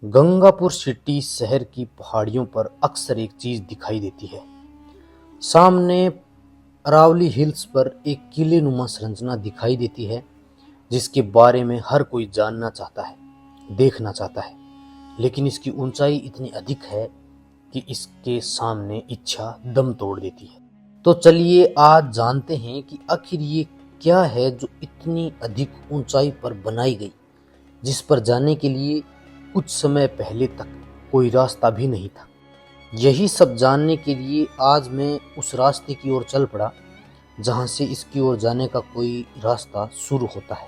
Gangapur city शहर की पहाड़ियों पर अक्सर एक चीज दिखाई देती है। सामने अरावली हिल्स पर एक किलेनुमा संरचना दिखाई देती है, जिसके बारे में हर कोई जानना चाहता है, देखना चाहता है। लेकिन इसकी ऊंचाई इतनी अधिक है कि इसके सामने इच्छा दम तोड़ देती है। तो चलिए आज जानते हैं कि आखिर ये क्या है जो इतनी अधिक ऊंचाई पर बनाई गई, जिस पर जाने के लिए कुछ समय पहले तक कोई रास्ता भी नहीं था। यही सब जानने के लिए आज मैं उस रास्ते की ओर चल पड़ा जहां से इसकी ओर जाने का कोई रास्ता शुरू होता है।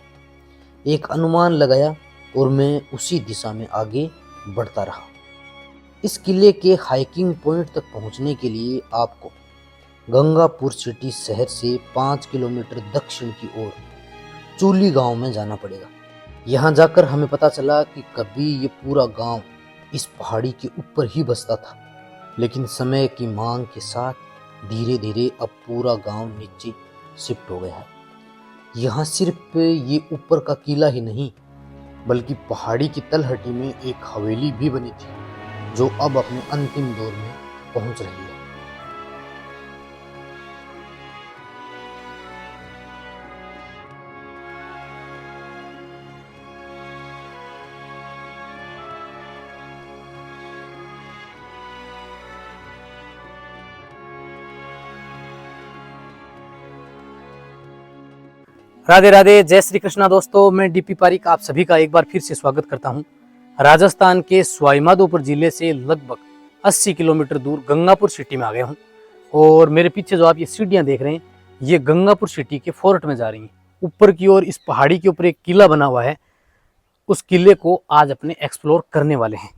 एक अनुमान लगाया और मैं उसी दिशा में आगे बढ़ता रहा। इस किले के हाइकिंग पॉइंट तक पहुंचने के लिए आपको गंगापुर सिटी शहर से 5 किलोमीटर दक्षिण की ओर चूली गांव में जाना पड़ेगा। यहाँ जाकर हमें पता चला कि कभी ये पूरा गांव इस पहाड़ी के ऊपर ही बसता था, लेकिन समय की मांग के साथ धीरे धीरे अब पूरा गांव नीचे शिफ्ट हो गया है। यहाँ सिर्फ ये ऊपर का किला ही नहीं, बल्कि पहाड़ी की तलहटी में एक हवेली भी बनी थी, जो अब अपने अंतिम दौर में पहुंच रही है। राधे राधे, जय श्री कृष्णा। दोस्तों, मैं डीपी पारिक आप सभी का एक बार फिर से स्वागत करता हूं। राजस्थान के सवाईमाधोपुर जिले से लगभग 80 किलोमीटर दूर गंगापुर सिटी में आ गया हूं। और मेरे पीछे जो आप ये सीढ़ियां देख रहे हैं, ये गंगापुर सिटी के फोर्ट में जा रही हैं। ऊपर की ओर इस पहाड़ी के ऊपर एक किला बना हुआ है, उस किले को आज अपने एक्सप्लोर करने वाले हैं।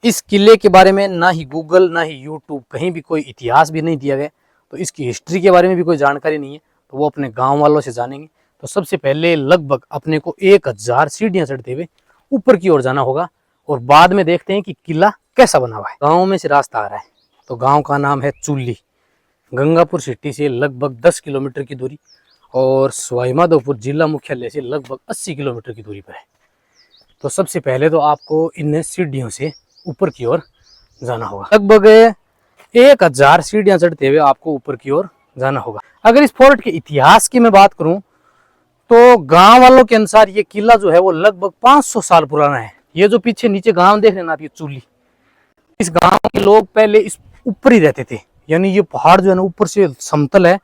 इस किले के बारे में ना ही गूगल ना ही यूट्यूब कहीं भी कोई इतिहास भी नहीं दिया गया, तो इसकी हिस्ट्री के बारे में भी कोई जानकारी नहीं है, तो वो अपने गाँव वालों से जानेंगे। तो सबसे पहले लगभग अपने को 1000 सीढ़ियां चढ़ते हुए ऊपर की ओर जाना होगा, और बाद में देखते हैं कि किला कैसा बना हुआ है। गांव में से रास्ता आ रहा है, तो गांव का नाम है चूली। गंगापुर सिटी से लगभग 10 किलोमीटर की दूरी और सवाईमाधोपुर जिला मुख्यालय से लगभग 80 किलोमीटर की दूरी पर है। तो सबसे पहले तो आपको इन सीढ़ियों से ऊपर की ओर जाना होगा। लगभग 1000 सीढ़ियां चढ़ते हुए आपको ऊपर की ओर जाना होगा। अगर इस फोर्ट के इतिहास की मैं बात करूं तो गांव वालों के अनुसार ये किला जो है वो लगभग 500 साल पुराना है। ये जो पीछे नीचे गांव देख रहे हैं ना आप, ये चूली, इस गांव के लोग पहले इस ऊपर ही रहते थे। यानी ये पहाड़ जो है ना ऊपर से समतल है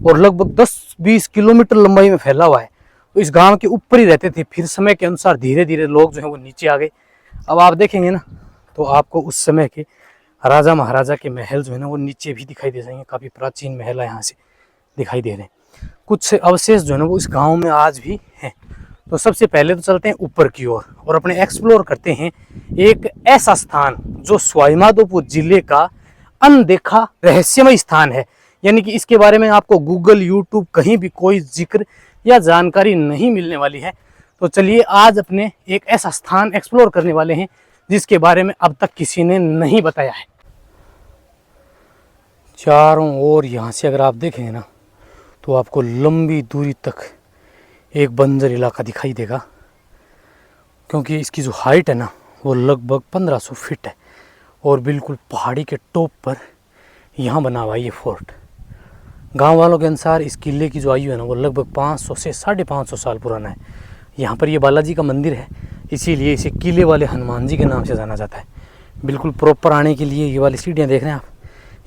और लगभग 10-20 किलोमीटर लंबाई में फैला हुआ है, तो इस गांव के ऊपर ही रहते थे। फिर समय के अनुसार धीरे धीरे लोग जो है वो नीचे आ गए। अब आप देखेंगे ना तो आपको उस समय के राजा महाराजा के महल जो है ना वो नीचे भी दिखाई दे जाएंगे। काफी प्राचीन महल है, यहाँ से दिखाई दे रहे हैं। कुछ अवशेष जो है ना वो इस गांव में आज भी हैं। तो सबसे पहले तो चलते हैं ऊपर की ओर और अपने एक्सप्लोर करते हैं एक ऐसा स्थान जो सवाईमाधोपुर जिले का अनदेखा रहस्यमय स्थान है। यानी कि इसके बारे में आपको गूगल यूट्यूब कहीं भी कोई जिक्र या जानकारी नहीं मिलने वाली है। तो चलिए आज अपने एक ऐसा स्थान एक्सप्लोर करने वाले हैं जिसके बारे में अब तक किसी ने नहीं बताया है। चारों ओर यहाँ से अगर आप देखेंगे ना तो आपको लंबी दूरी तक एक बंजर इलाका दिखाई देगा, क्योंकि इसकी जो हाइट है ना वो लगभग 1500 फीट है और बिल्कुल पहाड़ी के टॉप पर यहाँ बना हुआ है ये फोर्ट। गांव वालों के अनुसार इस किले की जो आयु है ना वो लगभग 500 से 550 साल पुराना है। यहाँ पर ये बालाजी का मंदिर है, इसीलिए इसे किले वाले हनुमान जी के नाम से जाना जाता है। बिल्कुल प्रॉपर आने के लिए ये वाली सीढ़ियाँ देख रहे हैं आप,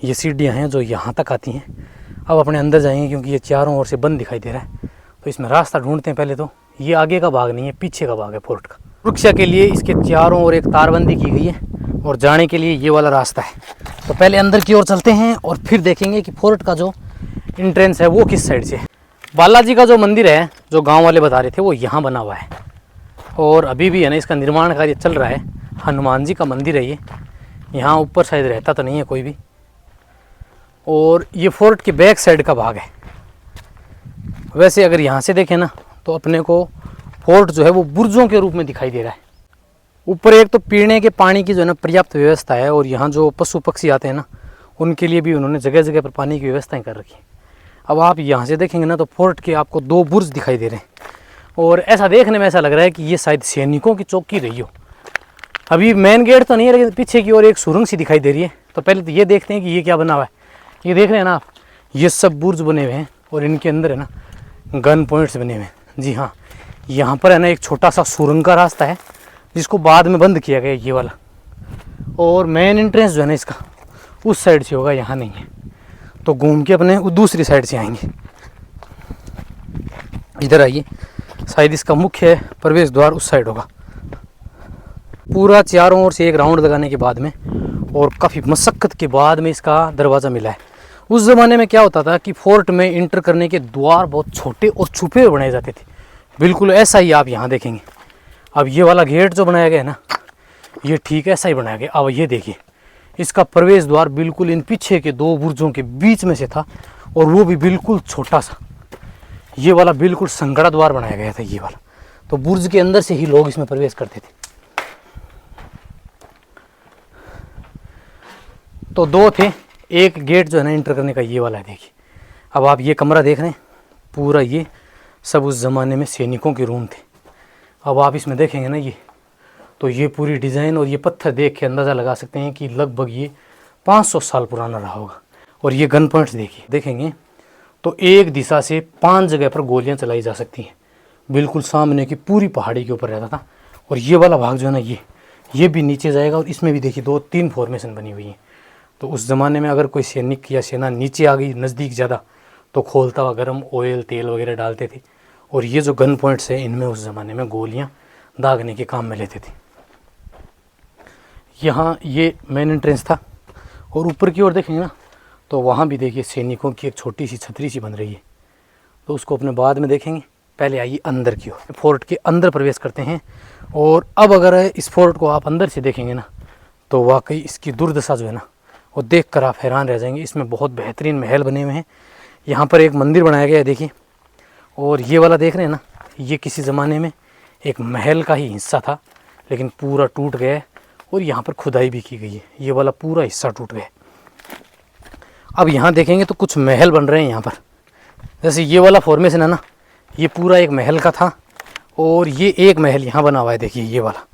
ये सीढ़ियाँ हैं जो यहाँ तक आती हैं। अब अपने अंदर जाएंगे क्योंकि ये चारों ओर से बंद दिखाई दे रहा है, तो इसमें रास्ता ढूंढते हैं। पहले तो ये आगे का भाग नहीं है, पीछे का भाग है फोर्ट का। सुरक्षा के लिए इसके चारों ओर एक तारबंदी की गई है और जाने के लिए ये वाला रास्ता है। तो पहले अंदर की ओर चलते हैं और फिर देखेंगे कि फोर्ट का जो एंट्रेंस है वो किस साइड से है। बालाजी का जो मंदिर है जो गाँव वाले बता रहे थे वो यहाँ बना हुआ है और अभी भी है ना इसका निर्माण कार्य चल रहा है। हनुमान जी का मंदिर है ये, यहाँ ऊपर शायद रहता तो नहीं है कोई भी। और ये फोर्ट के बैक साइड का भाग है। वैसे अगर यहाँ से देखें ना तो अपने को फोर्ट जो है वो बुर्जों के रूप में दिखाई दे रहा है। ऊपर एक तो पीने के पानी की जो है ना पर्याप्त व्यवस्था है, और यहाँ जो पशु पक्षी आते हैं ना उनके लिए भी उन्होंने जगह जगह पर पानी की व्यवस्थाएं कर रखी है। अब आप यहाँ से देखेंगे ना तो फोर्ट के आपको 2 बुर्ज दिखाई दे रहे हैं, और ऐसा देखने में ऐसा लग रहा है कि ये शायद सैनिकों की चौकी रही हो। अभी मेन गेट तो नहीं है, लेकिन पीछे की ओर एक सुरंग सी दिखाई दे रही है। तो पहले तो ये देखते हैं कि ये क्या बना हुआ है। ये देख रहे हैं ना आप, ये सब बुर्ज बने हुए हैं और इनके अंदर है ना गन पॉइंट्स बने हुए हैं। जी हाँ, यहाँ पर है ना एक छोटा सा सुरंग का रास्ता है जिसको बाद में बंद किया गया ये वाला। और मेन एंट्रेंस जो है ना इसका उस साइड से होगा, यहाँ नहीं है। तो घूम के अपने दूसरी साइड से आएंगे। इधर आइए, शायद इसका मुख्य प्रवेश द्वार उस साइड होगा। पूरा चारों ओर से एक राउंड लगाने के बाद में और काफ़ी मशक्क़त के बाद में इसका दरवाज़ा मिला है। उस ज़माने में क्या होता था कि फोर्ट में इंटर करने के द्वार बहुत छोटे और छुपे हुए बनाए जाते थे। बिल्कुल ऐसा ही आप यहाँ देखेंगे। अब ये वाला गेट जो बनाया गया है ना, ये ठीक ऐसा ही बनाया गया। अब ये देखिए, इसका प्रवेश द्वार बिल्कुल इन पीछे के दो बुर्जों के बीच में से था और वो भी बिल्कुल छोटा सा। ये वाला बिल्कुल संगड़ा द्वार बनाया गया था ये वाला। तो बुर्ज के अंदर से ही लोग इसमें प्रवेश करते थे। तो दो थे, एक गेट जो है ना इंटर करने का ये वाला है। देखिए, अब आप ये कमरा देख रहे हैं, पूरा ये सब उस ज़माने में सैनिकों के रूम थे। अब आप इसमें देखेंगे ना ये, तो ये पूरी डिज़ाइन और ये पत्थर देख के अंदाज़ा लगा सकते हैं कि लगभग ये 500 साल पुराना रहा होगा। और ये गन पॉइंट्स देखिए, देखेंगे तो एक दिशा से 5 जगह पर गोलियां चलाई जा सकती हैं। बिल्कुल सामने की पूरी पहाड़ी के ऊपर रहता था। और ये वाला भाग जो है ना, ये भी नीचे जाएगा। और इसमें भी देखिए 2-3 फॉर्मेशन बनी हुई हैं। तो उस ज़माने में अगर कोई सैनिक या सेना नीचे आ गई नज़दीक ज़्यादा, तो खोलता हुआ गर्म ऑयल तेल वगैरह डालते थे। और ये जो गन पॉइंट्स है, इनमें उस ज़माने में गोलियाँ दागने के काम में लेते थे। यहाँ ये मेन एंट्रेंस था। और ऊपर की ओर देखेंगे ना, तो वहाँ भी देखिए सैनिकों की एक छोटी सी छतरी सी बन रही है। तो उसको अपने बाद में देखेंगे। पहले आइए अंदर की ओर, फोर्ट के अंदर प्रवेश करते हैं। और अब अगर इस फोर्ट को आप अंदर से देखेंगे ना, तो वाकई इसकी दुर्दशा जो है ना, वो देख कर आप हैरान रह जाएंगे। इसमें बहुत बेहतरीन महल बने हुए हैं। यहाँ पर एक मंदिर बनाया गया है देखिए। और ये वाला देख रहे हैं ना, ये किसी ज़माने में एक महल का ही हिस्सा था, लेकिन पूरा टूट गया है। और यहाँ पर खुदाई भी की गई है। ये वाला पूरा हिस्सा टूट गया। अब यहाँ देखेंगे तो कुछ महल बन रहे हैं यहाँ पर। जैसे ये वाला फॉर्मेशन है ना, ये पूरा एक महल का था। और ये एक महल यहाँ बना हुआ है देखिए, ये वाला।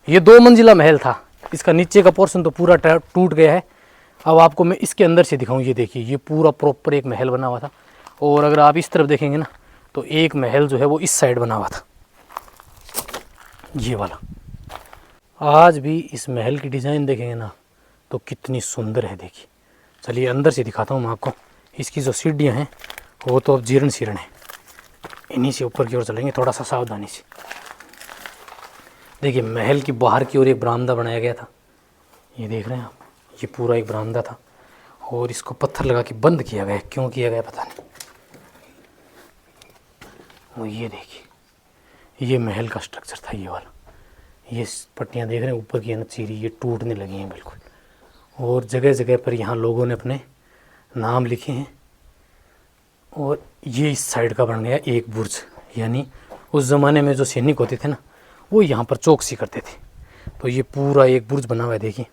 ये 2 मंजिला महल था। इसका नीचे का पोर्शन तो पूरा टूट गया है। अब आपको मैं इसके अंदर से दिखाऊं। ये देखिए, ये पूरा प्रॉपर एक महल बना हुआ था। और अगर आप इस तरफ देखेंगे ना, तो एक महल जो है वो इस साइड बना हुआ था, ये वाला। आज भी इस महल की डिज़ाइन देखेंगे ना, तो कितनी सुंदर है। देखिए, चलिए अंदर से दिखाता हूँ मैं आपको। इसकी जो सीढ़ियाँ हैं वो तो अब जीर्ण शीर्ण है। इन्हीं से ऊपर की ओर चलेंगे थोड़ा सा सावधानी से। देखिए, महल की बाहर की ओर एक बरामदा बनाया गया था। ये देख रहे हैं आप, ये पूरा एक बरामदा था। और इसको पत्थर लगा के बंद किया गया। क्यों किया गया पता नहीं। और ये देखिए, ये महल का स्ट्रक्चर था ये वाला। ये पट्टियाँ देख रहे हैं ऊपर की है ना चीरी, ये टूटने लगी हैं बिल्कुल। और जगह जगह पर यहाँ लोगों ने अपने नाम लिखे हैं। और ये इस साइड का बन गया एक बुर्ज, यानी उस ज़माने में जो सैनिक होते थे ना, वो यहाँ पर चौकसी करते थे। तो ये पूरा एक बुर्ज बना हुआ है देखिए।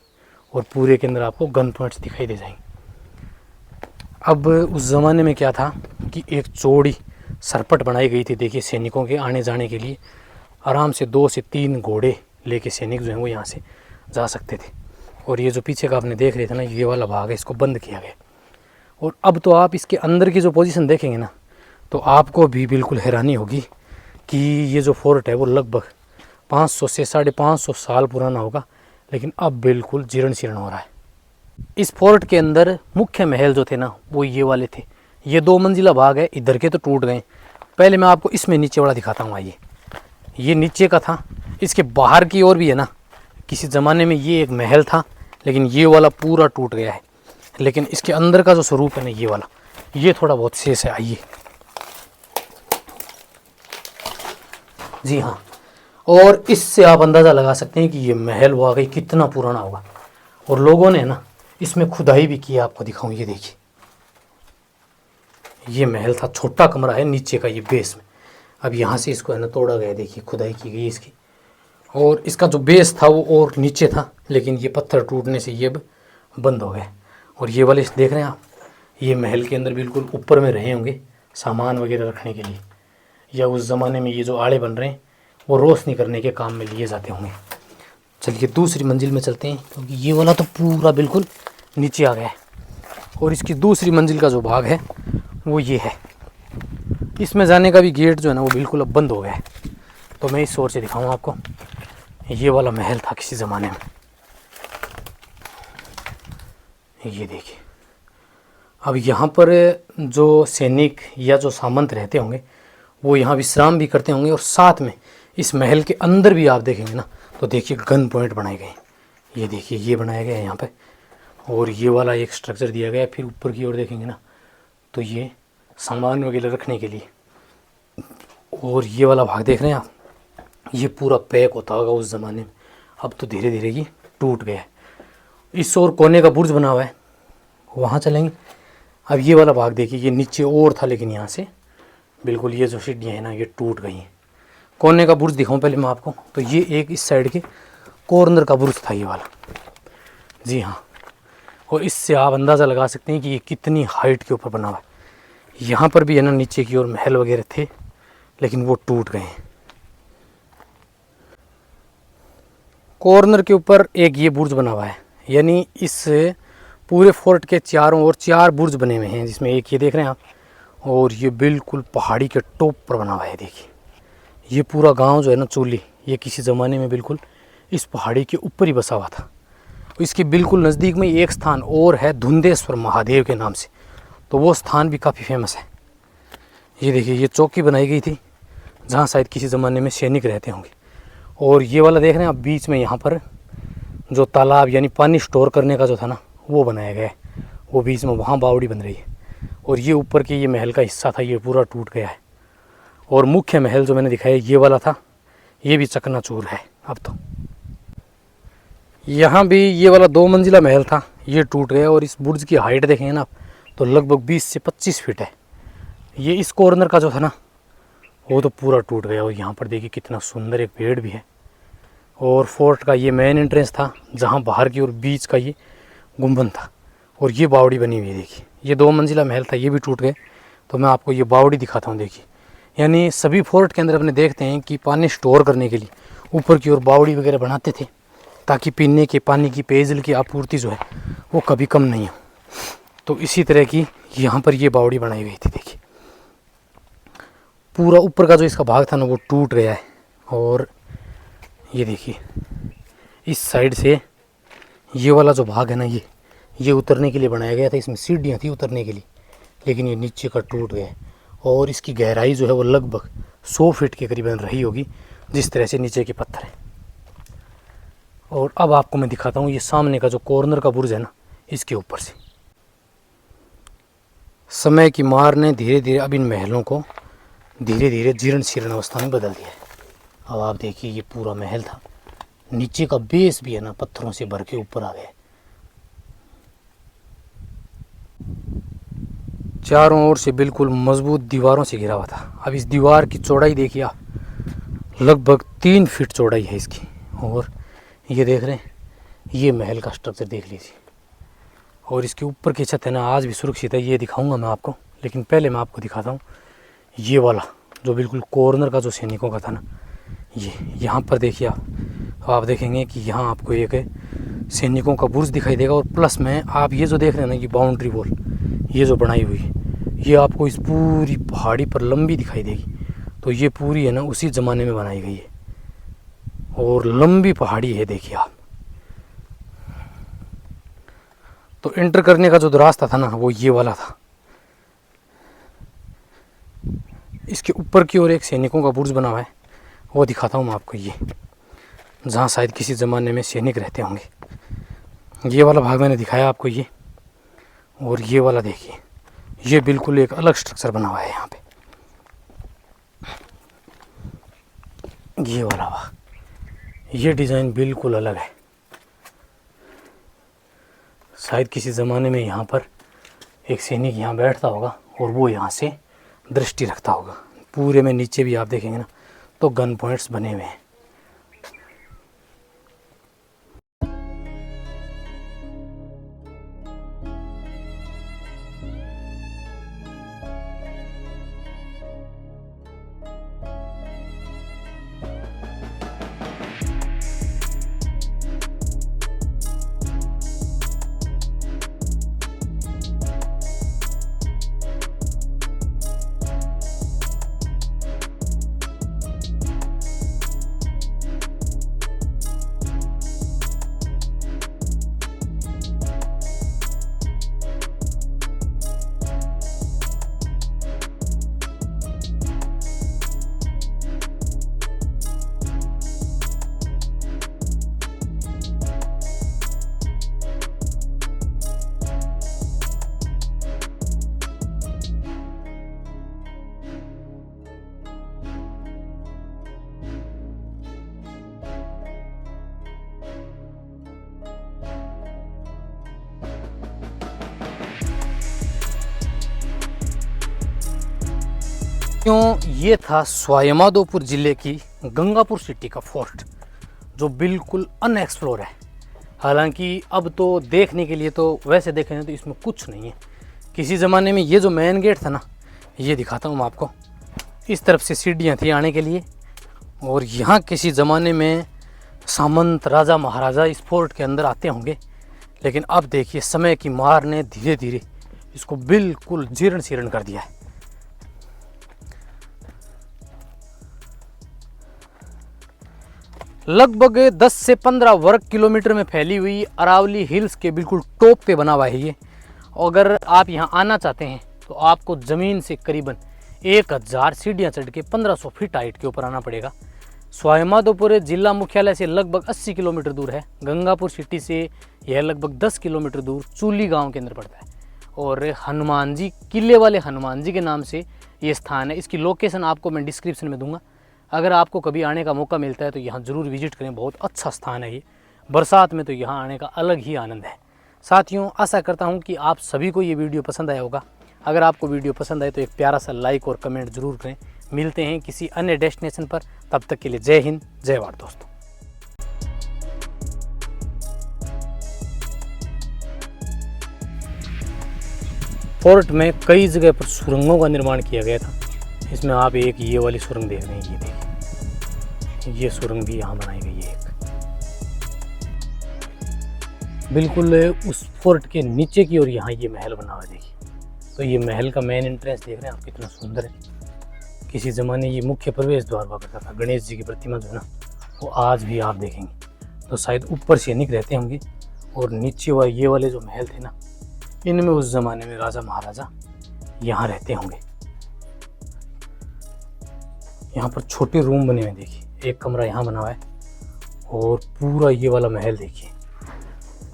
और पूरे के अंदर आपको गन पॉइंट्स दिखाई दे जाएंगे। अब उस ज़माने में क्या था कि एक चौड़ी सरपट बनाई गई थी देखिए, सैनिकों के आने जाने के लिए। आराम से 2 से 3 घोड़े लेके सैनिक जो हैं वो यहाँ से जा सकते थे। और ये जो पीछे का आपने देख रहे थे ना, ये वाला भाग है, इसको बंद किया गया। और अब तो आप इसके अंदर की जो पोजीशन देखेंगे ना, तो आपको भी बिल्कुल हैरानी होगी कि ये जो फोर्ट है वो लगभग 500 से 550 साल पुराना होगा, लेकिन अब बिल्कुल जीर्ण शीर्ण हो रहा है। इस फोर्ट के अंदर मुख्य महल जो थे ना, वो ये वाले थे। ये 2 मंजिला भाग है, इधर के तो टूट गए। पहले मैं आपको इसमें नीचे वाला दिखाता हूँ। आइए, ये नीचे का था। इसके बाहर की ओर भी है ना, किसी ज़माने में ये एक महल था, लेकिन ये वाला पूरा टूट गया है। लेकिन इसके अंदर का जो स्वरूप है ना, ये वाला, ये थोड़ा बहुत शेष है। आइए, जी हाँ। और इससे आप अंदाज़ा लगा सकते हैं कि ये महल वाकई कितना पुराना होगा। और लोगों ने ना इसमें खुदाई भी की है। आपको दिखाऊं, ये देखिए, ये महल था। छोटा कमरा है नीचे का, ये बेस में। अब यहाँ से इसको है ना तोड़ा गया। देखिए, खुदाई की गई इसकी। और इसका जो बेस था वो और नीचे था, लेकिन ये पत्थर टूटने से ये बंद हो गए। और ये वाले देख रहे हैं आप, ये महल के अंदर बिल्कुल ऊपर में रहे होंगे सामान वगैरह रखने के लिए, या उस ज़माने में ये जो आड़े बन रहे हैं वो रोशनी करने के काम में लिए जाते होंगे। चलिए दूसरी मंजिल में चलते हैं, क्योंकि ये वाला तो पूरा बिल्कुल नीचे आ गया है और इसकी दूसरी मंजिल का जो भाग है वो ये है। इसमें जाने का भी गेट जो है ना वो बिल्कुल अब बंद हो गया है। तो मैं इस ओर से दिखाऊँ आपको। ये वाला महल था किसी ज़माने में, ये देखिए। अब यहाँ पर जो सैनिक या जो सामंत रहते होंगे वो यहाँ विश्राम भी करते होंगे, और साथ में इस महल के अंदर भी आप देखेंगे ना तो देखिए गन पॉइंट बनाए गए हैं। ये देखिए ये बनाया गया है यहाँ पे, और ये वाला एक स्ट्रक्चर दिया गया है। फिर ऊपर की ओर देखेंगे ना तो ये सामान वगैरह रखने के लिए। और ये वाला भाग देख रहे हैं आप, ये पूरा पैक होता होगा उस ज़माने में, अब तो धीरे धीरे ये टूट गया है। इस ओर कोने का बुर्ज बना हुआ है, वहाँ चलेंगे। अब ये वाला भाग देखिए, ये नीचे और था लेकिन यहाँ से बिल्कुल ये जो सीढ़ियाँ हैं ना ये टूट गई हैं। कोने का बुर्ज दिखाऊं पहले मैं आपको, तो ये एक इस साइड के कॉर्नर का बुर्ज था ये वाला, जी हाँ। और इससे आप अंदाज़ा लगा सकते हैं कि ये कितनी हाइट के ऊपर बना हुआ है। यहाँ पर भी है ना नीचे की ओर महल वगैरह थे लेकिन वो टूट गए हैं। कॉर्नर के ऊपर एक ये बुर्ज बना हुआ है, यानी इस पूरे फोर्ट के चारों ओर 4 बुर्ज बने हुए हैं, जिसमें एक ये देख रहे हैं आप, और ये बिल्कुल पहाड़ी के टॉप पर बना हुआ है। देखिए ये पूरा गांव जो है ना चोली, ये किसी ज़माने में बिल्कुल इस पहाड़ी के ऊपर ही बसा हुआ था। इसके बिल्कुल नज़दीक में एक स्थान और है धुंधेश्वर महादेव के नाम से, तो वो स्थान भी काफ़ी फेमस है। ये देखिए ये चौकी बनाई गई थी जहाँ शायद किसी ज़माने में सैनिक रहते होंगे। और ये वाला देख रहे हैं आप बीच में, यहाँ पर जो तालाब यानी पानी स्टोर करने का जो था ना वो बनाया गया है, वो बीच में वहाँ बावड़ी बन रही है। और ये ऊपर के ये महल का हिस्सा था, ये पूरा टूट गया है। और मुख्य महल जो मैंने दिखाया ये वाला था, ये भी चकनाचूर है अब तो। यहाँ भी ये वाला 2 मंजिला महल था, ये टूट गया। और इस बुर्ज की हाइट देखेंगे ना आप तो लगभग 20 से 25 फीट है। ये इस कॉर्नर का जो था ना वो तो पूरा टूट गया। और यहाँ पर देखिए कितना सुंदर एक पेड़ भी है। और फोर्ट का ये मेन एंट्रेंस था, जहाँ बाहर की ओर बीच का ये गुंबद था, और ये बावड़ी बनी हुई है। देखिए ये 2 मंजिला महल था, ये भी टूट गए। तो मैं आपको ये बावड़ी दिखाता हूँ। देखिए यानी सभी फोर्ट के अंदर अपने देखते हैं कि पानी स्टोर करने के लिए ऊपर की ओर बावड़ी वगैरह बनाते थे, ताकि पीने के पानी की, पेयजल की आपूर्ति जो है वो कभी कम नहीं हो। तो इसी तरह की यहाँ पर ये बावड़ी बनाई गई थी। देखिए पूरा ऊपर का जो इसका भाग था ना वो टूट गया है। और ये देखिए इस साइड से ये वाला जो भाग है ना ये उतरने के लिए बनाया गया था। इसमें सीढ़ियाँ थी उतरने के लिए, लेकिन ये नीचे का टूट गया है। और इसकी गहराई जो है वो लगभग 100 फीट के करीबन रही होगी, जिस तरह से नीचे के पत्थर है। और अब आपको मैं दिखाता हूँ ये सामने का जो कॉर्नर का बुर्ज है ना, इसके ऊपर से समय की मार ने धीरे धीरे अब इन महलों को धीरे धीरे जीर्ण शीर्ण अवस्था में बदल दिया है। अब आप देखिए ये पूरा महल था, नीचे का बेस भी है ना पत्थरों से भर के ऊपर आ गया। चारों ओर से बिल्कुल मजबूत दीवारों से घिरा हुआ था। अब इस दीवार की चौड़ाई देखिए आप, लगभग 3 फीट चौड़ाई है इसकी। और ये देख रहे हैं ये महल का स्ट्रक्चर देख लीजिए। और इसके ऊपर की छत है ना आज भी सुरक्षित है, ये दिखाऊंगा मैं आपको। लेकिन पहले मैं आपको दिखाता हूँ ये वाला जो बिल्कुल कॉर्नर का जो सैनिकों का था ना, ये यहाँ पर देखिए आप देखेंगे कि यहाँ आपको एक सैनिकों का बुर्ज दिखाई देगा। और प्लस में आप ये जो देख रहे हैं ना ये बाउंड्री वॉल ये जो बनाई हुई है, ये आपको इस पूरी पहाड़ी पर लंबी दिखाई देगी। तो ये पूरी है ना उसी ज़माने में बनाई गई है, और लंबी पहाड़ी है देखिए आप। तो एंटर करने का जो रास्ता था ना वो ये वाला था। इसके ऊपर की ओर एक सैनिकों का बुर्ज बना हुआ है, वो दिखाता हूँ मैं आपको। ये जहाँ शायद किसी ज़माने में सैनिक रहते होंगे। ये वाला भाग मैंने दिखाया आपको ये। और ये वाला देखिए ये बिल्कुल एक अलग स्ट्रक्चर बना हुआ है यहाँ पे। ये वाला भाग, ये डिज़ाइन बिल्कुल अलग है। शायद किसी ज़माने में यहाँ पर एक सैनिक यहाँ बैठता होगा और वो यहाँ से दृष्टि रखता होगा। पूरे में नीचे भी आप देखेंगे ना तो गन पॉइंट्स बने हुए हैं। क्यों ये था स्वाईमाधोपुर जिले की गंगापुर सिटी का फोर्ट, जो बिल्कुल अनएक्सप्लोर है। हालांकि अब तो देखने के लिए तो वैसे देखें तो इसमें कुछ नहीं है। किसी ज़माने में ये जो मेन गेट था ना, ये दिखाता हूँ मैं आपको। इस तरफ से सीढ़ियाँ थी आने के लिए, और यहाँ किसी ज़माने में सामंत राजा महाराजा इस फोर्ट के अंदर आते होंगे। लेकिन अब देखिए समय की मार ने धीरे धीरे इसको बिल्कुल जीर्ण शीर्ण कर दिया है। लगभग 10 से 15 वर्ग किलोमीटर में फैली हुई अरावली हिल्स के बिल्कुल टॉप पे बना हुआ है ये। अगर आप यहाँ आना चाहते हैं तो आपको ज़मीन से करीबन 1000 सीढ़ियाँ चढ़ के 1500 फीट हाइट के ऊपर आना पड़ेगा। स्वाईमाधोपुर जिला मुख्यालय से लगभग 80 किलोमीटर दूर है। गंगापुर सिटी से यह लगभग 10 किलोमीटर दूर चूली गांव के अंदर पड़ता है। और हनुमान जी, किले वाले हनुमान जी के नाम से ये स्थान है। इसकी लोकेशन आपको मैं डिस्क्रिप्शन में दूंगा। अगर आपको कभी आने का मौका मिलता है तो यहाँ ज़रूर विजिट करें, बहुत अच्छा स्थान है ये। बरसात में तो यहाँ आने का अलग ही आनंद है। साथियों, आशा करता हूँ कि आप सभी को ये वीडियो पसंद आया होगा। अगर आपको वीडियो पसंद आए तो एक प्यारा सा लाइक और कमेंट ज़रूर करें। मिलते हैं किसी अन्य डेस्टिनेशन पर, तब तक के लिए जय हिंद, जय भारत दोस्तों। फोर्ट में कई जगह पर सुरंगों का निर्माण किया गया था। इसमें आप एक ये वाली सुरंग देख रहे हैं, ये देखिए, ये सुरंग भी यहाँ बनाई गई है एक। बिल्कुल उस फोर्ट के नीचे की ओर यहाँ ये महल बना हुआ है, देखिए। तो ये महल का मेन एंट्रेंस देख रहे हैं आप, कितना सुंदर है। किसी ज़माने ये मुख्य प्रवेश द्वार हुआ करता था। गणेश जी की प्रतिमा जो है ना, वो आज भी आप देखेंगे तो शायद ऊपर सैनिक रहते होंगे, और नीचे ये वाले जो महल थे ना, इनमें उस ज़माने में राजा महाराजा यहाँ रहते होंगे। यहाँ पर छोटे रूम बने हुए हैं, देखिए। एक कमरा यहाँ बना हुआ है, और पूरा ये वाला महल देखिए।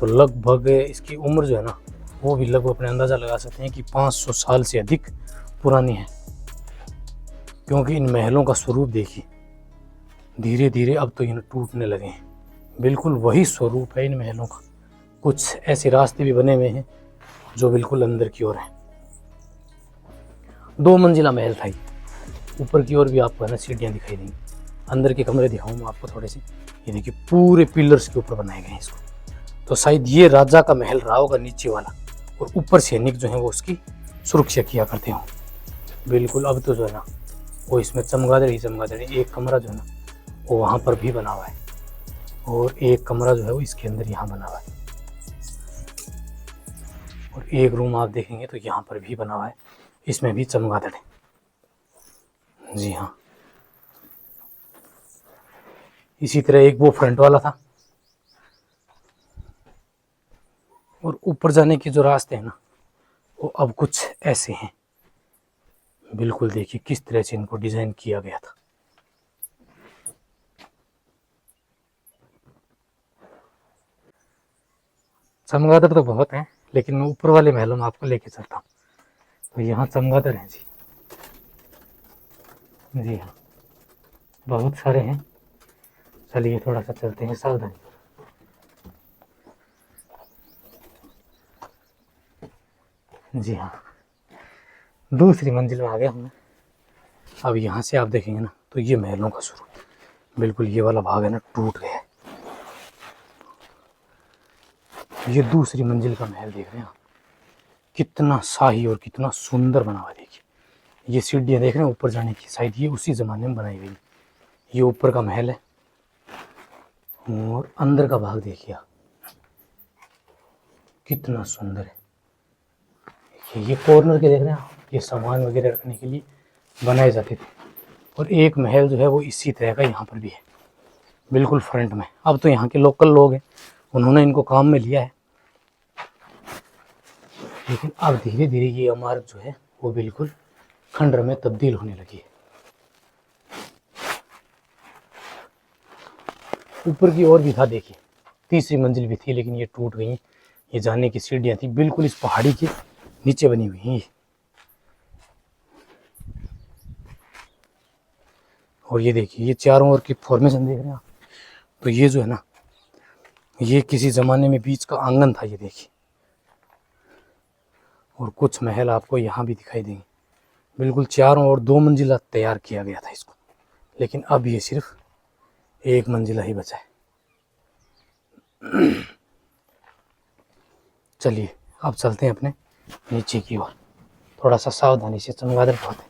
तो लगभग इसकी उम्र जो है ना, वो भी लगभग अपने अंदाज़ा लगा सकते हैं कि 500 साल से अधिक पुरानी है। क्योंकि इन महलों का स्वरूप देखिए, धीरे धीरे अब तो इन्हें टूटने लगे हैं। बिल्कुल वही स्वरूप है इन महलों का। कुछ ऐसे रास्ते भी बने हुए हैं जो बिल्कुल अंदर की ओर हैं। 2 मंजिला महल था ये। ऊपर की ओर भी आपको है ना सीढ़ियाँ दिखाई देंगी। अंदर के कमरे दिखाऊँ मैं आपको थोड़े से। ये देखिए, पूरे पिलर्स के ऊपर बनाए गए हैं इसको। तो शायद ये राजा का महल रहा होगा नीचे वाला, और ऊपर सैनिक जो है वो उसकी सुरक्षा किया करते हों। बिल्कुल अब तो जो है ना, वो इसमें चमगादड़ ही चमगादड़। एक कमरा जो है ना, वो वहाँ पर भी बना हुआ है, और एक कमरा जो है वो इसके अंदर यहाँ बना हुआ है, और एक रूम आप देखेंगे तो यहाँ पर भी बना हुआ है। इसमें भी चमगादड़ है। जी हाँ, इसी तरह एक वो फ्रंट वाला था। और ऊपर जाने के जो रास्ते हैं ना, वो अब कुछ ऐसे हैं। बिल्कुल देखिए किस तरह से इनको डिजाइन किया गया था। चमगादड़ तो बहुत हैं, लेकिन मैं ऊपर वाले महलों में आपको लेके चलता हूँ। तो यहाँ चमगादड़ हैं जी। जी हाँ, बहुत सारे हैं। चलिए थोड़ा सा चलते हैं, सावधानी। जी हाँ, दूसरी मंजिल में आ गया हूँ। अब यहाँ से आप देखेंगे ना, तो ये महलों का स्वरूप बिल्कुल ये वाला भाग है ना, टूट गया है। ये दूसरी मंजिल का महल देख रहे हैं आप, कितना शाही और कितना सुंदर बना हुआ। देखिए ये सीढ़ियाँ देख रहे हैं ऊपर जाने की, शायद ये उसी ज़माने में बनाई गई। ये ऊपर का महल है, और अंदर का भाग देखिए आप, कितना सुंदर है। ये कॉर्नर के देख रहे हैं आप, ये सामान वगैरह रखने के लिए बनाए जाते थे। और एक महल जो है वो इसी तरह का यहाँ पर भी है, बिल्कुल फ्रंट में। अब तो यहाँ के लोकल लोग हैं, उन्होंने इनको काम में लिया है, लेकिन अब धीरे धीरे ये इमारत जो है वो बिल्कुल खंडर में तब्दील होने लगी है। ऊपर की ओर भी था, देखिए तीसरी मंजिल भी थी, लेकिन ये टूट गई। ये जाने की सीढ़ियाँ थी, बिल्कुल इस पहाड़ी के नीचे बनी हुई हैं। और ये देखिए, ये चारों ओर की फॉर्मेशन देख रहे हैं आप। तो ये जो है ना, ये किसी ज़माने में बीच का आंगन था, ये देखिए। और कुछ महल आपको यहाँ भी दिखाई देंगे, बिल्कुल चारों ओर 2 मंजिला तैयार किया गया था इसको, लेकिन अब ये सिर्फ 1 मंजिला ही बचा है। चलिए अब चलते हैं अपने नीचे की ओर, थोड़ा सा सावधानी से चमगादड़ बहुत है।